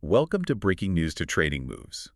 Welcome to Breaking News to Trading Moves.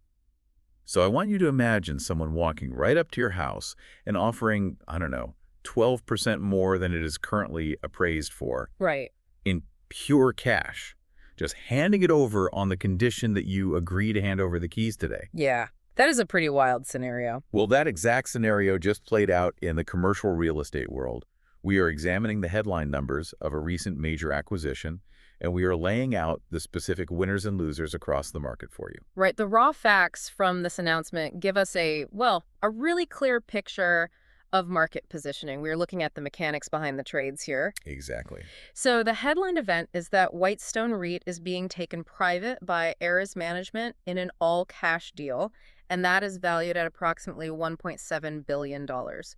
So I want you to imagine someone walking right up to your house and offering, 12% more than it is currently appraised for Right. in pure cash, just handing it over on the condition that you agree to hand over the keys today. Yeah. That is a pretty wild scenario. Well, that exact scenario just played out in the commercial real estate world. We are examining the headline numbers of a recent major acquisition, and we are laying out the specific winners and losers across the market for you. Right. The raw facts from this announcement give us a really clear picture of market positioning. We're looking at the mechanics behind the trades here. Exactly. So the headline event is that Whitestone REIT is being taken private by Ares Management in an all-cash deal, and that is valued at approximately $1.7 billion.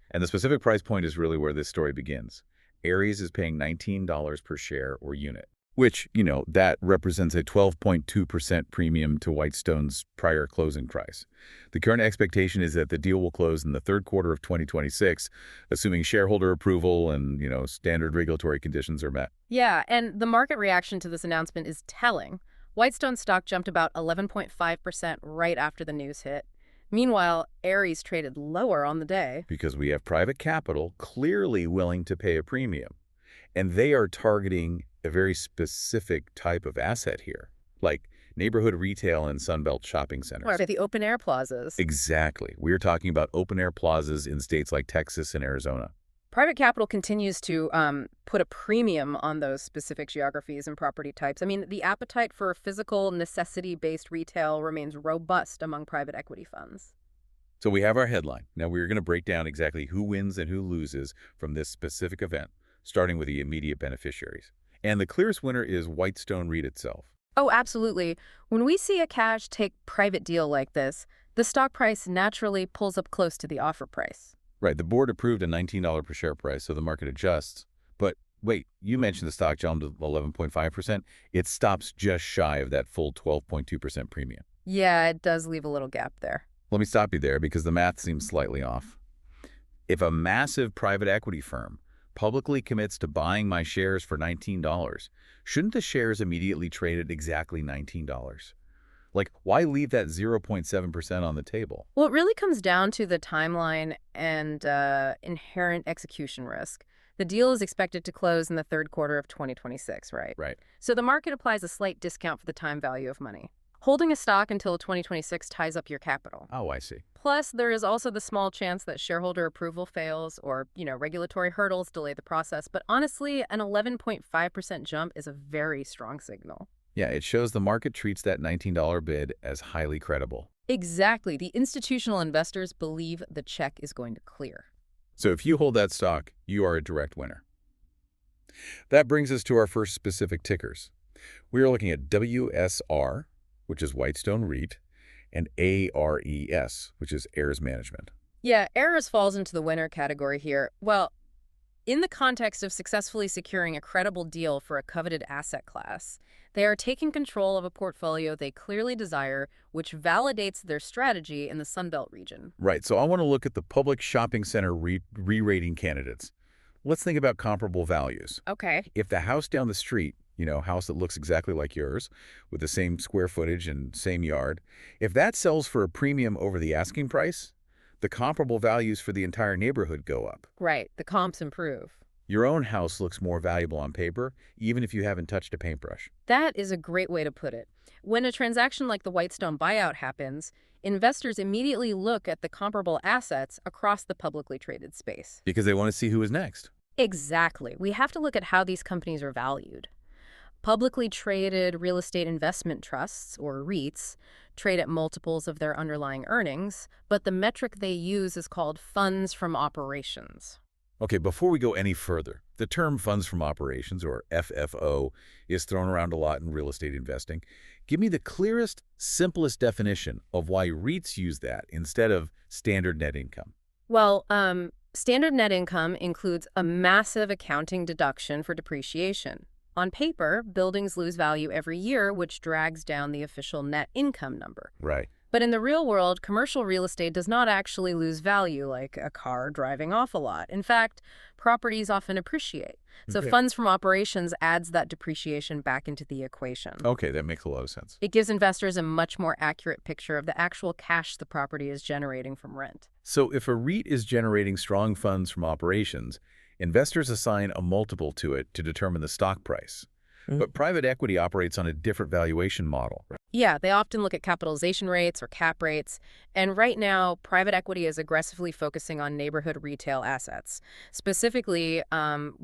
And the specific price point is really where this story begins. Ares is paying $19 per share or unit, which, that represents a 12.2% premium to Whitestone's prior closing price. The current expectation is that the deal will close in the third quarter of 2026, assuming shareholder approval and, standard regulatory conditions are met. Yeah, and the market reaction to this announcement is telling. Whitestone stock jumped about 11.5% right after the news hit. Meanwhile, Ares traded lower on the day. Because we have private capital clearly willing to pay a premium. And they are targeting a very specific type of asset here, like neighborhood retail and Sunbelt shopping centers. Right, the open-air plazas. Exactly. We're talking about open-air plazas in states like Texas and Arizona. Private capital continues to put a premium on those specific geographies and property types. I mean, the appetite for physical, necessity-based retail remains robust among private equity funds. So we have our headline. Now we're going to break down exactly who wins and who loses from this specific event, starting with the immediate beneficiaries. And the clearest winner is Whitestone REIT itself. Oh, absolutely. When we see a cash take private deal like this, the stock price naturally pulls up close to the offer price. Right. The board approved a $19 per share price, so the market adjusts. But wait, you mentioned the stock jumped to 11.5%. It stops just shy of that full 12.2% premium. Yeah, it does leave a little gap there. Let me stop you there because the math seems slightly off. If a massive private equity firm publicly commits to buying my shares for $19, shouldn't the shares immediately trade at exactly $19? Like, why leave that 0.7% on the table? Well, it really comes down to the timeline and inherent execution risk. The deal is expected to close in the third quarter of 2026, right? Right. So the market applies a slight discount for the time value of money. Holding a stock until 2026 ties up your capital. Oh, I see. Plus, there is also the small chance that shareholder approval fails or, regulatory hurdles delay the process. But honestly, an 11.5% jump is a very strong signal. Yeah, it shows the market treats that $19 bid as highly credible. Exactly. The institutional investors believe the check is going to clear. So if you hold that stock, you are a direct winner. That brings us to our first specific tickers. We are looking at WSR, which is Whitestone REIT, and ARES, which is Ares Management. Yeah, Ares falls into the winner category here. Well, in the context of successfully securing a credible deal for a coveted asset class, they are taking control of a portfolio they clearly desire, which validates their strategy in the Sunbelt region. Right, so I want to look at the public shopping center re-rating candidates. Let's think about comparable values. Okay. If the house down the street, house that looks exactly like yours, with the same square footage and same yard, if that sells for a premium over the asking price, the comparable values for the entire neighborhood go up. Right, the comps improve. Your own house looks more valuable on paper, even if you haven't touched a paintbrush. That is a great way to put it. When a transaction like the Whitestone buyout happens, investors immediately look at the comparable assets across the publicly traded space. Because they want to see who is next. Exactly. We have to look at how these companies are valued. Publicly traded real estate investment trusts, or REITs, trade at multiples of their underlying earnings, but the metric they use is called funds from operations. Okay, before we go any further, the term funds from operations, or FFO, is thrown around a lot in real estate investing. Give me the clearest, simplest definition of why REITs use that instead of standard net income. Well, standard net income includes a massive accounting deduction for depreciation. On paper, buildings lose value every year, which drags down the official net income number. Right. But in the real world, commercial real estate does not actually lose value like a car driving off a lot. In fact, properties often appreciate. So Okay. funds from operations adds that depreciation back into the equation. Okay, that makes a lot of sense. It gives investors a much more accurate picture of the actual cash the property is generating from rent. So if a REIT is generating strong funds from operations, investors assign a multiple to it to determine the stock price. But private equity operates on a different valuation model. Yeah, they often look at capitalization rates or cap rates. And right now, private equity is aggressively focusing on neighborhood retail assets, specifically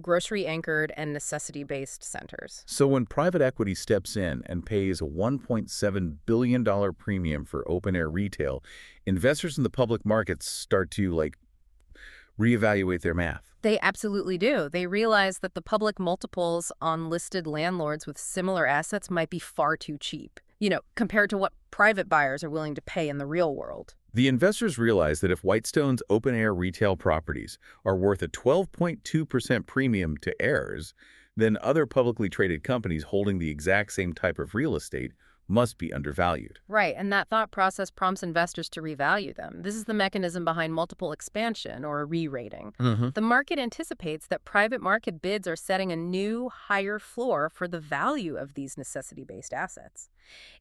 grocery-anchored and necessity-based centers. So when private equity steps in and pays a $1.7 billion premium for open-air retail, investors in the public markets start to, reevaluate their math. They absolutely do. They realize that the public multiples on listed landlords with similar assets might be far too cheap, compared to what private buyers are willing to pay in the real world. The investors realize that if Whitestone's open-air retail properties are worth a 12.2% premium to heirs, then other publicly traded companies holding the exact same type of real estate must be undervalued. Right, and that thought process prompts investors to revalue them. This is the mechanism behind multiple expansion, or a re-rating. The market anticipates that private market bids are setting a new, higher floor for the value of these necessity-based assets.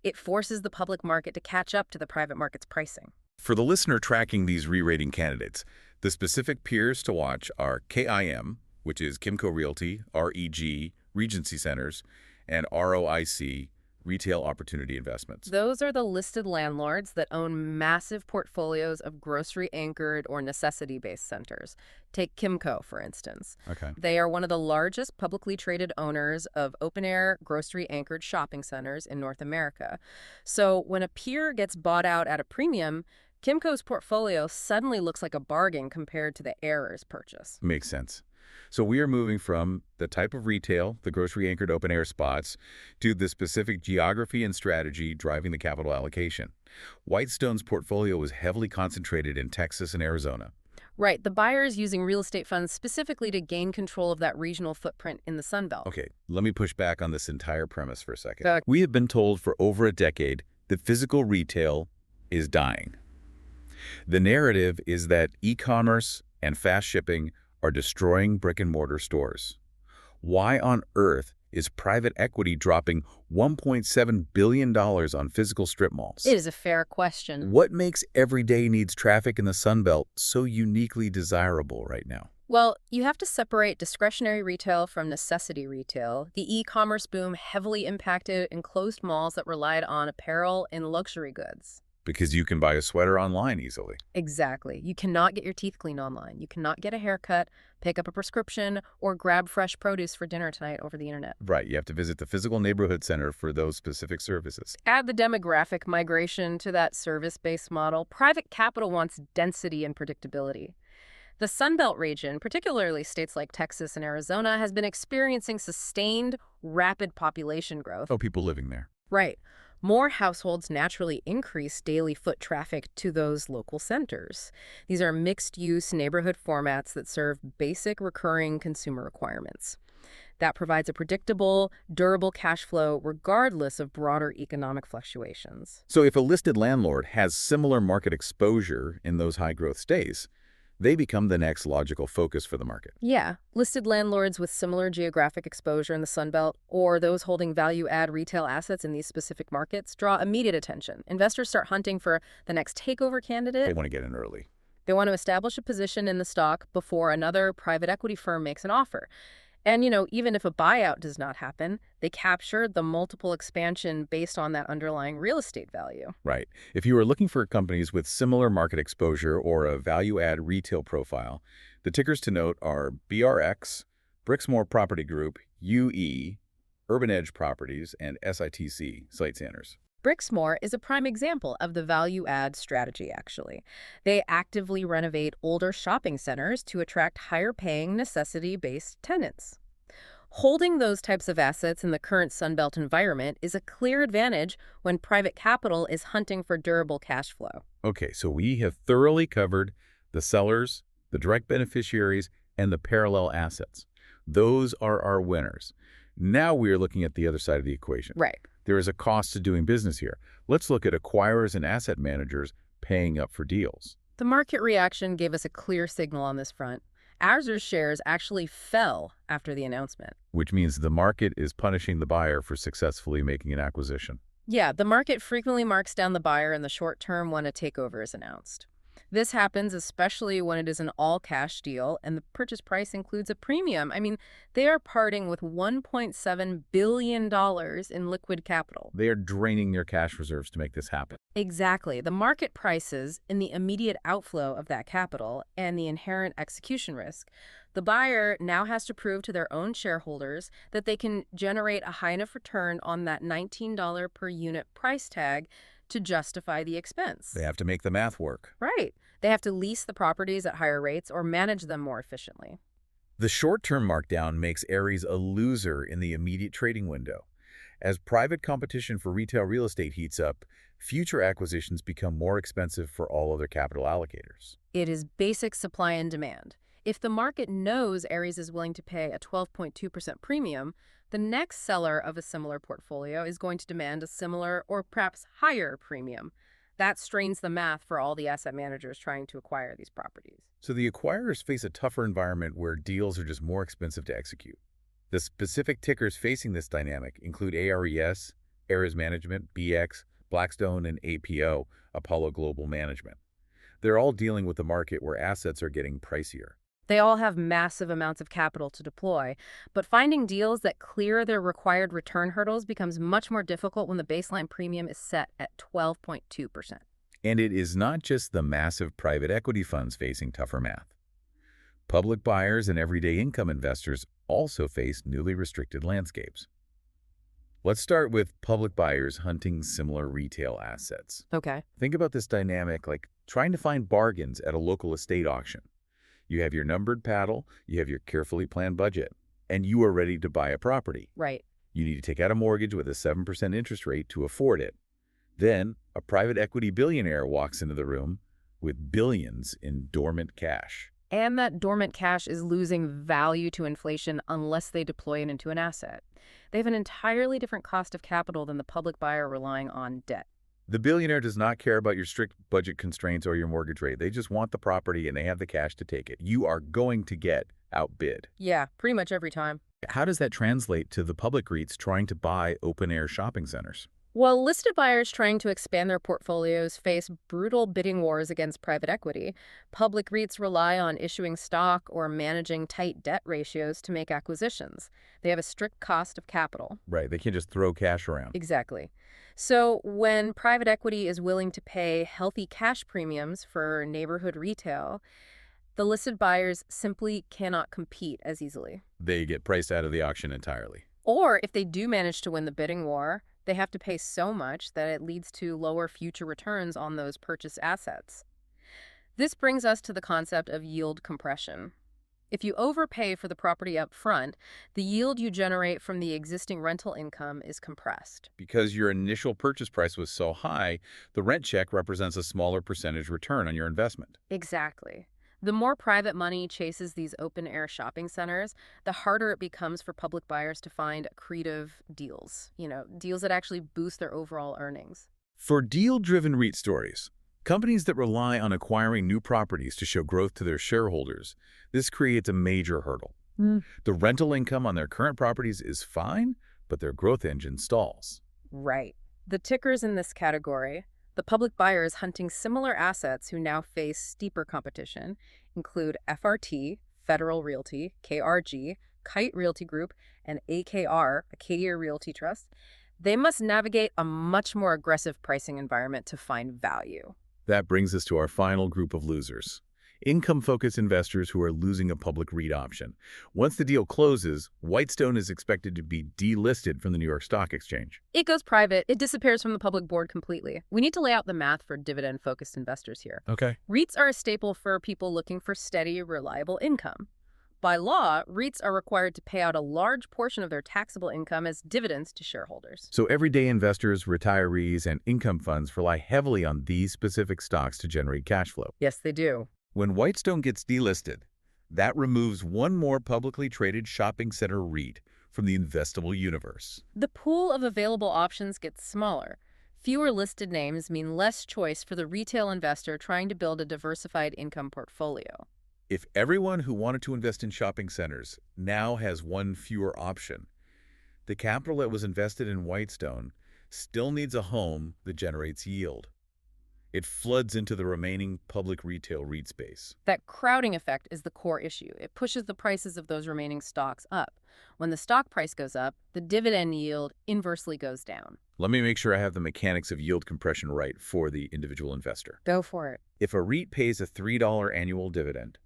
It forces the public market to catch up to the private market's pricing. For the listener tracking these re-rating candidates, the specific peers to watch are KIM, which is Kimco Realty, REG, Regency Centers, and ROIC, Retail Opportunity Investments. Those are the listed landlords that own massive portfolios of grocery-anchored or necessity-based centers. Take Kimco, for instance. Okay. They are one of the largest publicly traded owners of open-air, grocery-anchored shopping centers in North America. So when a peer gets bought out at a premium, Kimco's portfolio suddenly looks like a bargain compared to the heir's purchase. Makes sense. So we are moving from the type of retail, the grocery-anchored open-air spots, to the specific geography and strategy driving the capital allocation. Whitestone's portfolio was heavily concentrated in Texas and Arizona. Right, the buyers using real estate funds specifically to gain control of that regional footprint in the Sunbelt. Okay, let me push back on this entire premise for a second. Okay. We have been told for over a decade that physical retail is dying. The narrative is that e-commerce and fast shipping are destroying brick-and-mortar stores. Why on earth is private equity dropping $1.7 billion on physical strip malls? It is a fair question. What makes everyday needs traffic in the Sunbelt so uniquely desirable right now? Well, you have to separate discretionary retail from necessity retail. The e-commerce boom heavily impacted enclosed malls that relied on apparel and luxury goods. Because you can buy a sweater online easily. Exactly. You cannot get your teeth cleaned online. You cannot get a haircut, pick up a prescription, or grab fresh produce for dinner tonight over the internet. Right, you have to visit the physical neighborhood center for those specific services. Add the demographic migration to that service-based model. Private capital wants density and predictability. The Sunbelt region, particularly states like Texas and Arizona, has been experiencing sustained, rapid population growth. Oh, people living there. Right. More households naturally increase daily foot traffic to those local centers. These are mixed-use neighborhood formats that serve basic recurring consumer requirements. That provides a predictable, durable cash flow regardless of broader economic fluctuations. So if a listed landlord has similar market exposure in those high-growth states, they become the next logical focus for the market. Yeah, listed landlords with similar geographic exposure in the Sunbelt or those holding value-add retail assets in these specific markets draw immediate attention. Investors start hunting for the next takeover candidate. They want to get in early. They want to establish a position in the stock before another private equity firm makes an offer. And, even if a buyout does not happen, they capture the multiple expansion based on that underlying real estate value. Right. If you are looking for companies with similar market exposure or a value-add retail profile, the tickers to note are BRX, Brixmor Property Group, UE, Urban Edge Properties, and SITC, Site Centers. Brixmor is a prime example of the value-add strategy, actually. They actively renovate older shopping centers to attract higher-paying, necessity-based tenants. Holding those types of assets in the current Sunbelt environment is a clear advantage when private capital is hunting for durable cash flow. Okay, so we have thoroughly covered the sellers, the direct beneficiaries, and the parallel assets. Those are our winners. Now we are looking at the other side of the equation. Right. There is a cost to doing business here. Let's look at acquirers and asset managers paying up for deals. The market reaction gave us a clear signal on this front. Azur's shares actually fell after the announcement. Which means the market is punishing the buyer for successfully making an acquisition. Yeah, the market frequently marks down the buyer in the short term when a takeover is announced. This happens especially when it is an all-cash deal and the purchase price includes a premium. I mean, they are parting with $1.7 billion in liquid capital. They are draining their cash reserves to make this happen. Exactly. The market prices in the immediate outflow of that capital and the inherent execution risk. The buyer now has to prove to their own shareholders that they can generate a high enough return on that $19 per unit price tag to justify the expense. They have to make the math work. Right. They have to lease the properties at higher rates or manage them more efficiently. The short-term markdown makes Ares a loser in the immediate trading window. As private competition for retail real estate heats up, future acquisitions become more expensive for all other capital allocators. It is basic supply and demand. If the market knows Ares is willing to pay a 12.2% premium, the next seller of a similar portfolio is going to demand a similar or perhaps higher premium. That strains the math for all the asset managers trying to acquire these properties. So the acquirers face a tougher environment where deals are just more expensive to execute. The specific tickers facing this dynamic include ARES, Ares Management, BX, Blackstone, and APO, Apollo Global Management. They're all dealing with a market where assets are getting pricier. They all have massive amounts of capital to deploy, but finding deals that clear their required return hurdles becomes much more difficult when the baseline premium is set at 12.2%. And it is not just the massive private equity funds facing tougher math. Public buyers and everyday income investors also face newly restricted landscapes. Let's start with public buyers hunting similar retail assets. Okay. Think about this dynamic like trying to find bargains at a local estate auction. You have your numbered paddle, you have your carefully planned budget, and you are ready to buy a property. Right. You need to take out a mortgage with a 7% interest rate to afford it. Then, a private equity billionaire walks into the room with billions in dormant cash. And that dormant cash is losing value to inflation unless they deploy it into an asset. They have an entirely different cost of capital than the public buyer relying on debt. The billionaire does not care about your strict budget constraints or your mortgage rate. They just want the property and they have the cash to take it. You are going to get outbid. Yeah, pretty much every time. How does that translate to the public REITs trying to buy open-air shopping centers? While listed buyers trying to expand their portfolios face brutal bidding wars against private equity, public REITs rely on issuing stock or managing tight debt ratios to make acquisitions. They have a strict cost of capital. Right, they can't just throw cash around. Exactly. So when private equity is willing to pay healthy cash premiums for neighborhood retail, the listed buyers simply cannot compete as easily. They get priced out of the auction entirely. Or if they do manage to win the bidding war, they have to pay so much that it leads to lower future returns on those purchased assets. This brings us to the concept of yield compression. If you overpay for the property up front, the yield you generate from the existing rental income is compressed. Because your initial purchase price was so high, the rent check represents a smaller percentage return on your investment. Exactly. The more private money chases these open-air shopping centers, the harder it becomes for public buyers to find accretive deals, deals that actually boost their overall earnings. For deal-driven REIT stories, companies that rely on acquiring new properties to show growth to their shareholders, this creates a major hurdle. The rental income on their current properties is fine, but their growth engine stalls. Right. The tickers in this category, the public buyers hunting similar assets who now face steeper competition, include FRT, Federal Realty, KRG, Kite Realty Group, and AKR, Acadia Realty Trust. They must navigate a much more aggressive pricing environment to find value. That brings us to our final group of losers. Income-focused investors who are losing a public REIT option. Once the deal closes, Whitestone is expected to be delisted from the New York Stock Exchange. It goes private. It disappears from the public board completely. We need to lay out the math for dividend-focused investors here. Okay. REITs are a staple for people looking for steady, reliable income. By law, REITs are required to pay out a large portion of their taxable income as dividends to shareholders. So everyday investors, retirees, and income funds rely heavily on these specific stocks to generate cash flow. Yes, they do. When Whitestone gets delisted, that removes one more publicly traded shopping center REIT from the investable universe. The pool of available options gets smaller. Fewer listed names mean less choice for the retail investor trying to build a diversified income portfolio. If everyone who wanted to invest in shopping centers now has one fewer option, the capital that was invested in Whitestone still needs a home that generates yield. It floods into the remaining public retail REIT space. That crowding effect is the core issue. It pushes the prices of those remaining stocks up. When the stock price goes up, the dividend yield inversely goes down. Let me make sure I have the mechanics of yield compression right for the individual investor. Go for it. If a REIT pays a $3 annual dividend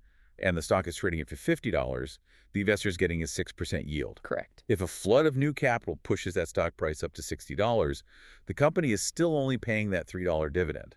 and the stock is trading at $50, the investor is getting a 6% yield. Correct. If a flood of new capital pushes that stock price up to $60, the company is still only paying that $3 dividend.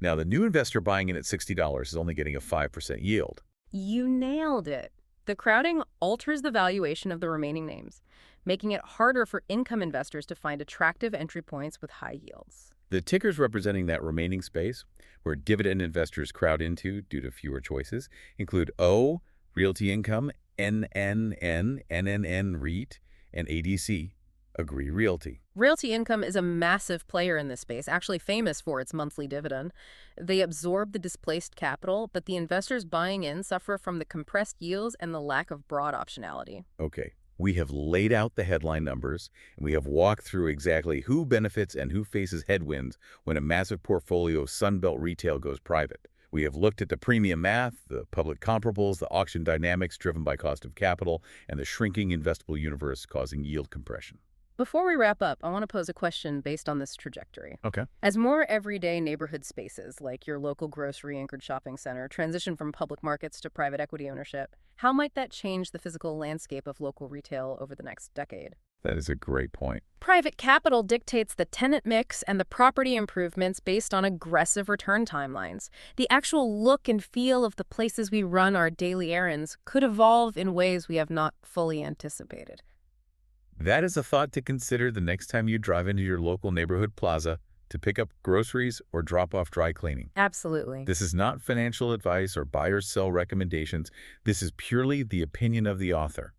Now, the new investor buying in at $60 is only getting a 5% yield. You nailed it. The crowding alters the valuation of the remaining names, making it harder for income investors to find attractive entry points with high yields. The tickers representing that remaining space, where dividend investors crowd into due to fewer choices, include O, Realty Income, NNN, NNN REIT, and ADC, Agree Realty. Realty Income is a massive player in this space, actually famous for its monthly dividend. They absorb the displaced capital, but the investors buying in suffer from the compressed yields and the lack of broad optionality. Okay, we have laid out the headline numbers, and we have walked through exactly who benefits and who faces headwinds when a massive portfolio of Sunbelt retail goes private. We have looked at the premium math, the public comparables, the auction dynamics driven by cost of capital, and the shrinking investable universe causing yield compression. Before we wrap up, I want to pose a question based on this trajectory. Okay. As more everyday neighborhood spaces, like your local grocery-anchored shopping center, transition from public markets to private equity ownership, how might that change the physical landscape of local retail over the next decade? That is a great point. Private capital dictates the tenant mix and the property improvements based on aggressive return timelines. The actual look and feel of the places we run our daily errands could evolve in ways we have not fully anticipated. That is a thought to consider the next time you drive into your local neighborhood plaza to pick up groceries or drop off dry cleaning. Absolutely. This is not financial advice or buy or sell recommendations. This is purely the opinion of the author.